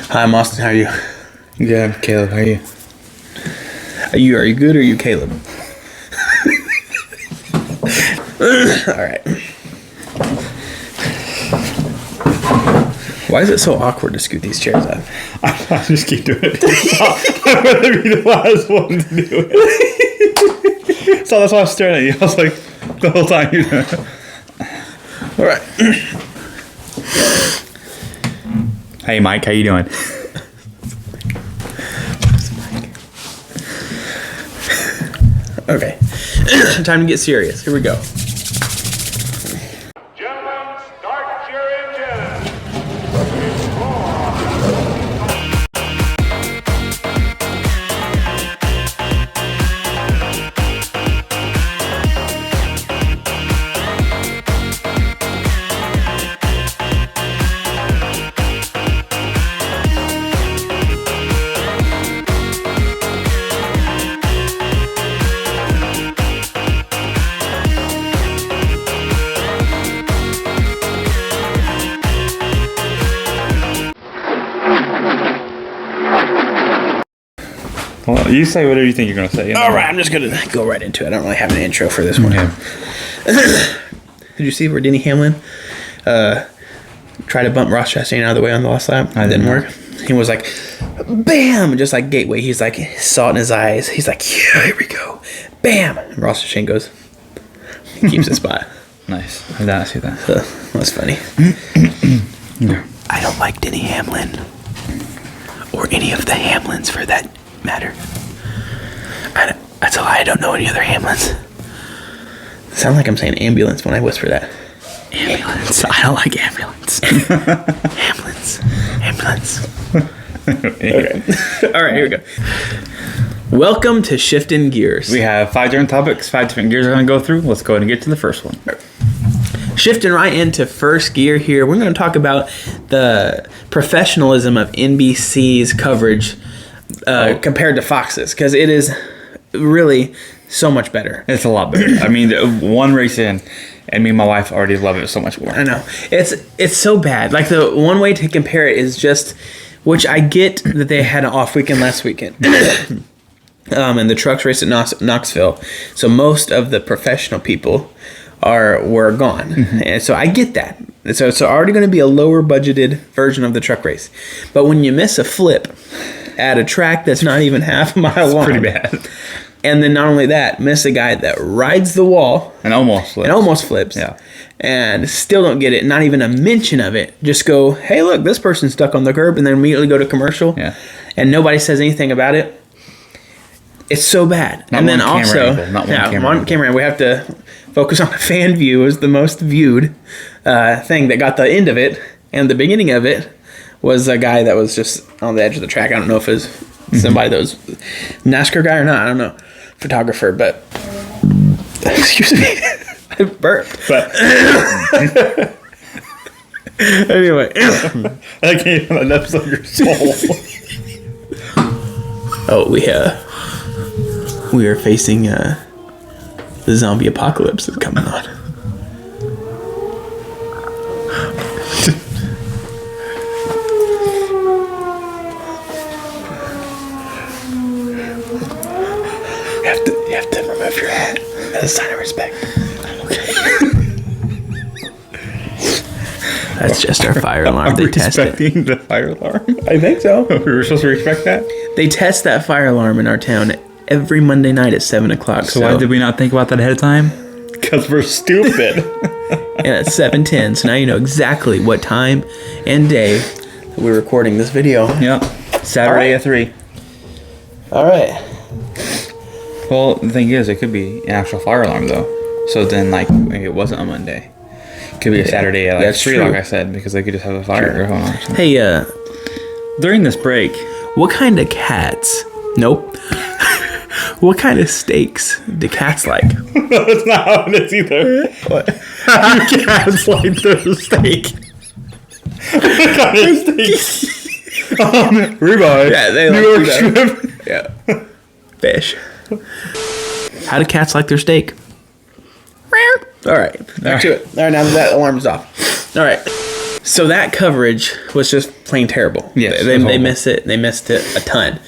Hi, I'm Austin. How are you? Good. I'm Caleb. How are you? Are you good or are you Caleb? All right. Why is it so awkward to scoot these chairs up? I just keep doing it. I'm gonna be the last one to do it. So that's why I was staring at you. I was like, the whole time you're doing it. All right. Hey, Mike. How you doing? Okay. Time to get serious. Here we go. Gentlemen, start your engines. Well, you say whatever you think you're gonna say. You know? All right, I'm just gonna go right into it. I don't really have an intro for this one. Okay. Did you see where Denny Hamlin tried to bump Ross Chastain out of the way on the last lap? It didn't work. He was like, bam, just like Gateway. He's like, saw it in his eyes. He's like, yeah, here we go, bam. And Ross Chastain goes, he keeps his spot. Nice. I did not see that. So that's funny. Yeah. I don't like Denny Hamlin, or any of the Hamlins for that matter. That's a lie. I don't know any other Hamlins. Sound like I'm saying ambulance when I whisper that. Ambulance. I don't like ambulance. Ambulance. Okay. All right, here we go. Welcome to Shifting Gears. We have 5 different topics, 5 different gears we're gonna go through. Let's go ahead and get to the first one. Shifting right into first gear here, we're going to talk about the professionalism of NBC's coverage compared to Fox's, because it is really so much better. It's a lot better. I mean, one race in, and me and my wife already love it so much more. I know. It's so bad. Like, the one way to compare it is just, which I get that they had an off weekend last weekend. And the trucks race at Knoxville. So most of the professional people were gone. Mm-hmm. And so I get that. So it's already going to be a lower budgeted version of the truck race. But when you miss a flip at a track that's not even half a mile long. Pretty bad. And then not only that, miss a guy that rides the wall. And almost flips. Yeah. And still don't get it. Not even a mention of it. Just go, hey, look, this person's stuck on the curb. And then immediately go to commercial. Yeah. And nobody says anything about it. It's so bad. Not and then one also, camera camera. We have to focus on the fan view as the most viewed thing that got the end of it. And the beginning of it was a guy that was just on the edge of the track. I don't know if it was somebody that was NASCAR guy or not. I don't know. Photographer, but excuse me. I burped. But anyway. That came from an episode of your soul. Oh, we are facing the zombie apocalypse that's coming on. You have to remove your hat as a sign of respect. Okay. That's just our fire alarm. They test it. Respecting the fire alarm? I think so. We were supposed to respect that? They test that fire alarm in our town every Monday night at 7 o'clock. So why did we not think about that ahead of time? Because we're stupid. And at 7:10, so now you know exactly what time and day that we're recording this video. Yep. Saturday at 3. All right. Well, the thing is, it could be an actual fire alarm, though. So then, like, maybe it wasn't a Monday. It could be a Saturday at, like, 3, like I said, because they could just have a fire going on. Hey, during this break... What kind of cats? Nope. What kind of steaks do cats like? That's not how it is either. What? How do cats like their steak? What kind of steak? Ribeye. Yeah, they New York like shrimp. Yeah. Fish. How do cats like their steak? All right, back to it. All right, now that alarm's off. All right. So that coverage was just plain terrible. Yes, they missed it. They missed it a ton.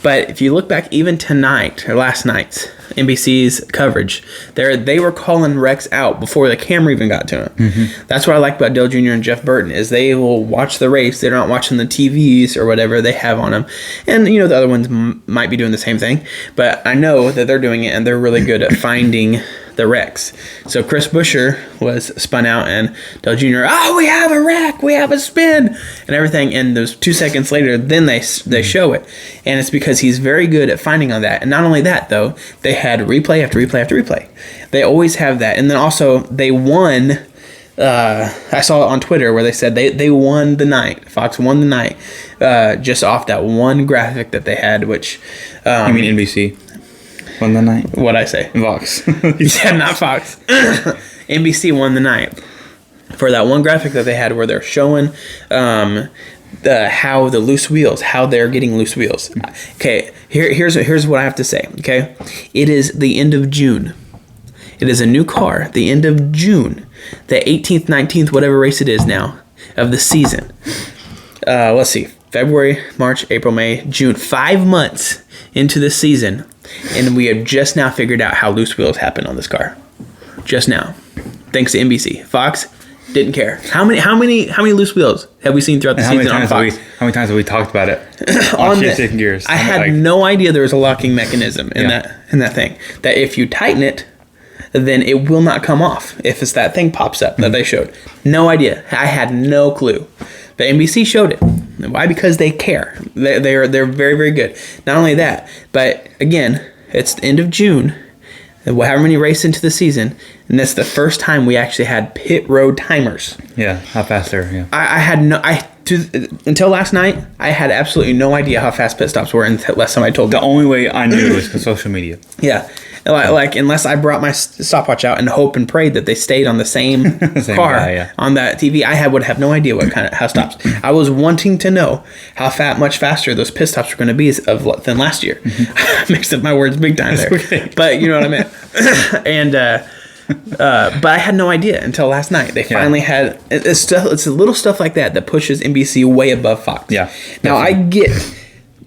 But if you look back, even tonight or last night's NBC's coverage, they were calling wrecks out before the camera even got to them. Mm-hmm. That's what I like about Dale Jr. and Jeff Burton is they will watch the race. They're not watching the TVs or whatever they have on them. And the other ones might be doing the same thing. But I know that they're doing it, and they're really good at finding the wrecks. So Chris Buescher was spun out, and Dale Jr. We have a wreck, we have a spin, and everything. And those 2 seconds later, then they show it, and it's because he's very good at finding on that. And not only that, though, they had replay after replay after replay. They always have that, and then also they won. I saw it on Twitter where they said they won the night. Fox won the night just off that one graphic that they had, which you mean NBC? Won the night? What'd I say? Fox. Yeah, not Fox. NBC won the night for that one graphic that they had where they're showing how the loose wheels, how they're getting loose wheels. Okay, here's what I have to say. Okay, it is the end of June. It is a new car. The end of June, the 18th, 19th, whatever race it is now of the season. Let's see, February, March, April, May, June. 5 months into the season. And we have just now figured out how loose wheels happen on this car. Just now. Thanks to NBC. Fox didn't care. How many loose wheels have we seen throughout the season on Fox? How many times have we talked about it? On shifting gears. I had no idea there was a locking mechanism in that thing. That if you tighten it, then it will not come off. If it's that thing pops up that they showed. No idea. I had no clue. But NBC showed it. Why? Because they care. They're very, very good. Not only that, but again, it's the end of June. However many races into the season, and that's the first time we actually had pit road timers. Yeah, how fast they're. Yeah. I had until last night, I had absolutely no idea how fast pit stops were unless somebody told me. The only way I knew was because social media. Yeah. Like unless I brought my stopwatch out and hope and prayed that they stayed on the same car on that TV, I would have no idea how stops. I was wanting to know how much faster those pit stops were going to be than last year. I mixed up my words big time there, okay. But you know what I meant. And but I had no idea until last night. They finally had it's a little stuff like that pushes NBC way above Fox. Yeah. Now I get.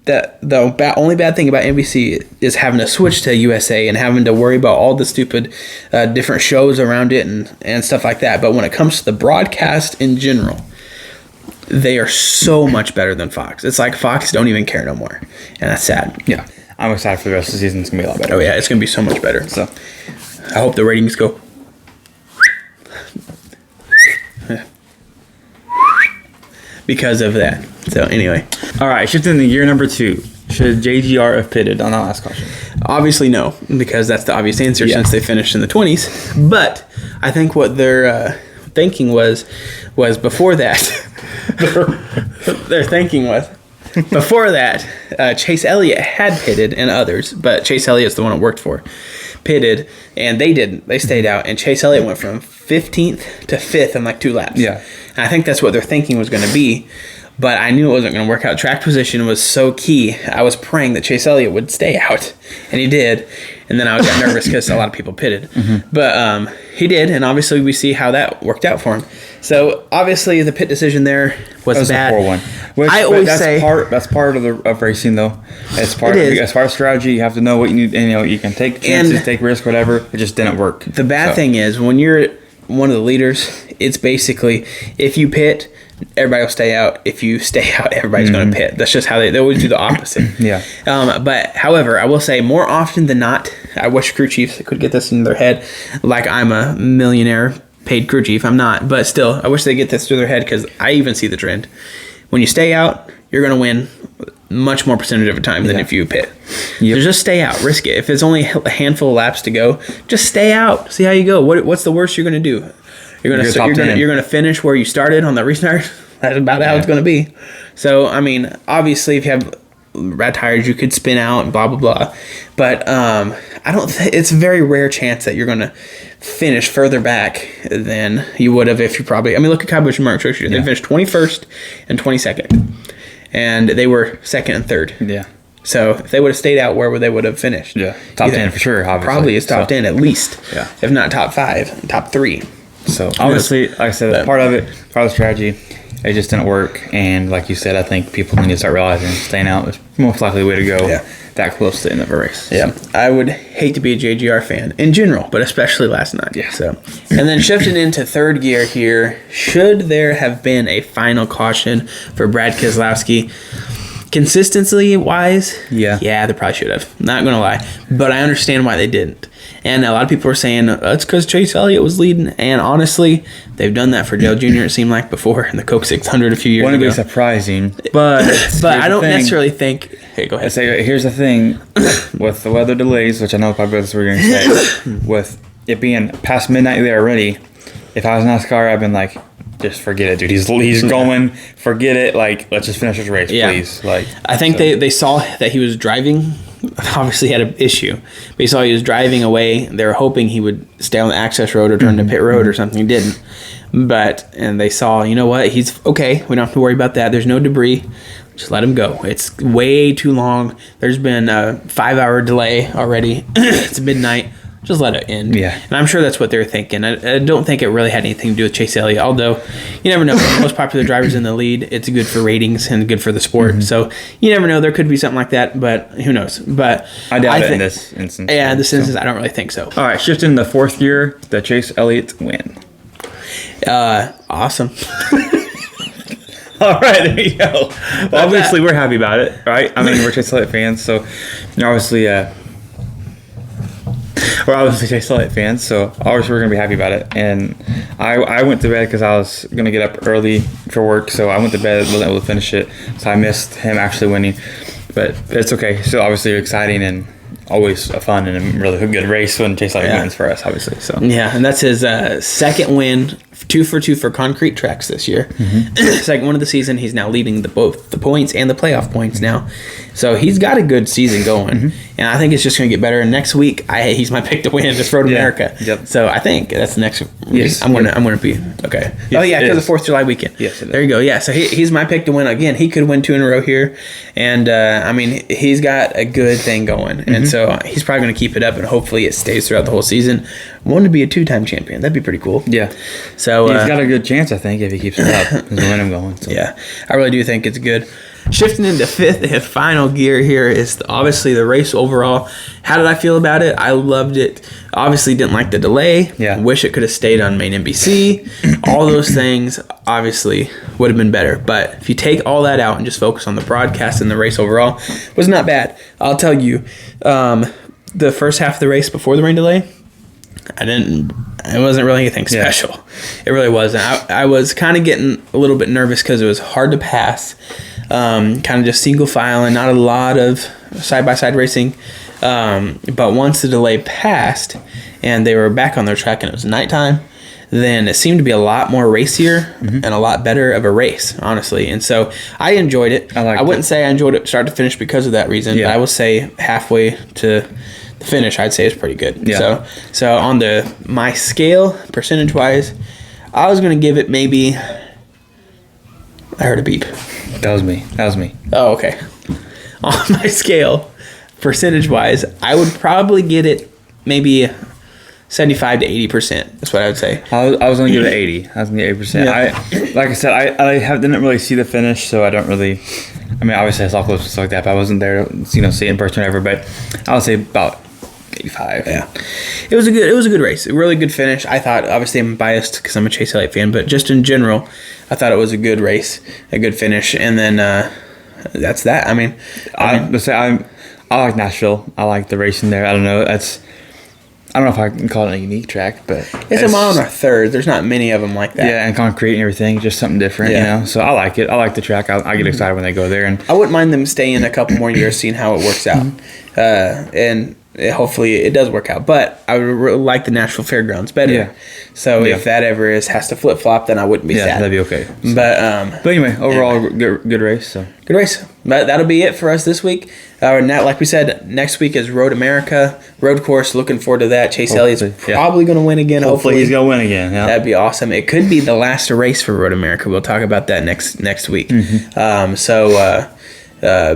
The only bad thing about NBC is having to switch to USA and having to worry about all the stupid different shows around it and stuff like that. But when it comes to the broadcast in general, they are so much better than Fox. It's like Fox don't even care no more. And that's sad. Yeah. I'm excited for the rest of the season. It's going to be a lot better. Oh, yeah. It's going to be so much better. So I hope the ratings go. Because of that. So anyway. All right, shifting to year number 2. Should JGR have pitted on that last caution? Obviously no, because that's the obvious answer since they finished in the 20s. But I think what their thinking was before that. Their thinking was before that, Chase Elliott had pitted and others, but Chase Elliott's the one it worked for. Pitted, and they didn't. They stayed out, and Chase Elliott went from 15th to 5th in like 2 laps. Yeah. And I think that's what their thinking was going to be, but I knew it wasn't going to work out. Track position was so key. I was praying that Chase Elliott would stay out, and he did. And then I got nervous because a lot of people pitted. Mm-hmm. But he did, and obviously we see how that worked out for him. So obviously the pit decision there was bad. A poor one. Which, I always say that's part of racing though. As part of strategy, you have to know what you need. And, you can take chances, take risks, whatever. It just didn't work. The bad thing is when you're one of the leaders, it's basically if you pit, everybody will stay out. If you stay out, everybody's going to pit. That's just how they always do the opposite. Yeah. But however, I will say more often than not, I wish crew chiefs could get this in their head. Like I'm a millionaire paid crew chief. I'm not, but still, I wish they get this through their head because I even see the trend. When you stay out, you're going to win much more percentage of the time than if you pit. Yep. So just stay out, risk it. If it's only a handful of laps to go, just stay out. See how you go. What's the worst you're going to do? You're going to finish where you started on the restart. That's about how it's going to be. So I mean, obviously, if you have red tires, you could spin out and blah blah blah. But I don't. It's a very rare chance that you're going to finish further back than you would have if you probably. I mean, look at Kyle Busch and Mark Truex. They finished 21st and 22nd, and they were 2nd and 3rd. Yeah. So if they would have stayed out, where they would have finished? Yeah, top 10 for sure. Obviously, probably is top 10 at least. Yeah, if not top 5, top 3. So obviously, like I said, part of the strategy. It just didn't work, and like you said, I think people need to start realizing staying out is most likely the way to go. Yeah. That close to the end of a race. Yeah, I would hate to be a JGR fan in general, but especially last night. Yeah. So, and then shifting into third gear here, should there have been a final caution for Brad Keselowski? Consistency wise, yeah, they probably should have. Not gonna lie, but I understand why they didn't. And a lot of people are saying it's because Chase Elliott was leading. And honestly, they've done that for Dale Jr. It seemed like before in the Coke 600 a few years ago. Wouldn't be surprising, but I don't necessarily think. Hey, go ahead. Here's the thing with the weather delays, which I know probably that's what we're going to say. With it being past midnight there already, if I was in NASCAR, I'd been like, just forget it, dude. He's going. Forget it. Like, let's just finish this race, please. Like, I think they saw that he was driving. Obviously had an issue, but he saw he was driving away. They were hoping he would stay on the access road or turn to pit road or something. He didn't. And they saw, you know what? He's okay. We don't have to worry about that. There's no debris. Just let him go. It's way too long. There's been a 5-hour delay already. It's midnight. Just let it end. Yeah. And I'm sure that's what they're thinking. I don't think it really had anything to do with Chase Elliott, although you never know. The most popular drivers in the lead, it's good for ratings and good for the sport. So you never know. There could be something like that, but who knows? But I doubt it in this instance. Yeah, in this instance, I don't really think so. All right, shifting to fourth gear, the Chase Elliott win. Awesome. All right, there you go. Well, obviously, we're happy about it, right? I mean, we're Chase Elliott fans, so obviously, we're obviously Chase Elliott fans, so obviously we're gonna be happy about it. And I went to bed because I was gonna get up early for work, so I went to bed, wasn't able to finish it, so I missed him actually winning. But it's okay. Still, obviously, exciting and always a fun and a really good race when Chase Elliott wins for us, obviously. So yeah, and that's his second win, 2 for 2 for concrete tracks this year. Second one of the season. He's now leading both the points and the playoff points now. So he's got a good season going, and I think it's just going to get better. And next week, he's my pick to win this Road America. Yep. So I think that's the next. Yes. I'm gonna be okay. Yes, oh yeah, because the 4th of July weekend. Yes. There you go. Yeah. So he's my pick to win again. He could win 2 in a row here, and I mean he's got a good thing going, and so he's probably going to keep it up, and hopefully it stays throughout the whole season. Want to be a 2-time champion? That'd be pretty cool. Yeah. So he's got a good chance, I think, if he keeps it up. He's momentum going. So. Yeah, I really do think it's good. Shifting into fifth and final gear here is obviously the race overall. How did I feel about it? I loved it. Obviously didn't like the delay. Yeah. Wish it could have stayed on main NBC. All those things obviously would have been better. But if you take all that out and just focus on the broadcast and the race overall, it was not bad. I'll tell you, the first half of the race before the rain delay, it wasn't really anything special. Yeah. It really wasn't. I was kind of getting a little bit nervous because it was hard to pass. Kind of just single file and not a lot of side-by-side racing. But once the delay passed and they were back on their track and it was nighttime, then it seemed to be a lot more racier and a lot better of a race, honestly. And so I enjoyed it. I wouldn't say I enjoyed it start to finish because of that reason, but I will say halfway to the finish, I'd say it's pretty good. Yeah. So on my scale, percentage-wise, I was going to give it maybe... I heard a beep. That was me. Oh, okay. On my scale, percentage-wise, I would probably get it maybe 75 to 80%. That's what I would say. I was going to give it 80. I was going to give it 80%. Yeah. Like I said, I didn't really see the finish, so I don't really... I mean, obviously I saw clips and stuff like that, but I wasn't there to see it in person or whatever, but I would say about 85. Yeah. It was a good race. A really good finish. I thought, obviously I'm biased because I'm a Chase Elliott fan, but just in general, I thought it was a good race, a good finish, and then that's that. I mean, I like Nashville. I like the racing there. I don't know if I can call it a unique track, but it's a mile and a third. There's not many of them like that. Yeah, and concrete and everything, just something different, you know. So I like it. I like the track. I get excited when they go there, and I wouldn't mind them staying a couple more years, seeing how it works out, and hopefully it does work out. But I would really like the Nashville Fairgrounds better. Yeah. So if that ever has to flip flop, then I wouldn't be sad. Yeah, that'd be okay. So. But anyway, overall, good race. So good race. But that'll be it for us this week. Now, like we said, next week is Road America, road course. Looking forward to that. Chase Elliott's probably going to win again. Hopefully he's going to win again. Yeah. That'd be awesome. It could be the last race for Road America. We'll talk about that next week.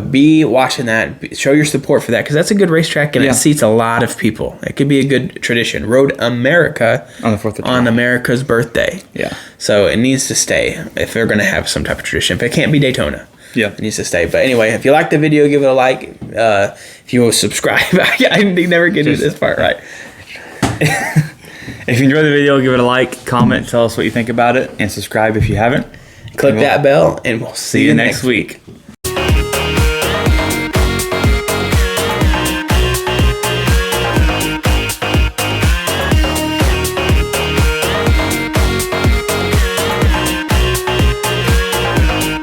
be watching that. Show your support for that because that's a good racetrack and it seats a lot of people. It could be a good tradition. Road America On the 4th of July. on America's birthday. Yeah. So it needs to stay if they're going to have some type of tradition. If it can't be Daytona. Yeah. It needs to stay. But anyway, if you like the video, give it a like. If you will subscribe. I never get to this part right. If you enjoyed the video, give it a like, comment, tell us what you think about it, and subscribe if you haven't. Click that bell, and we'll see you next week.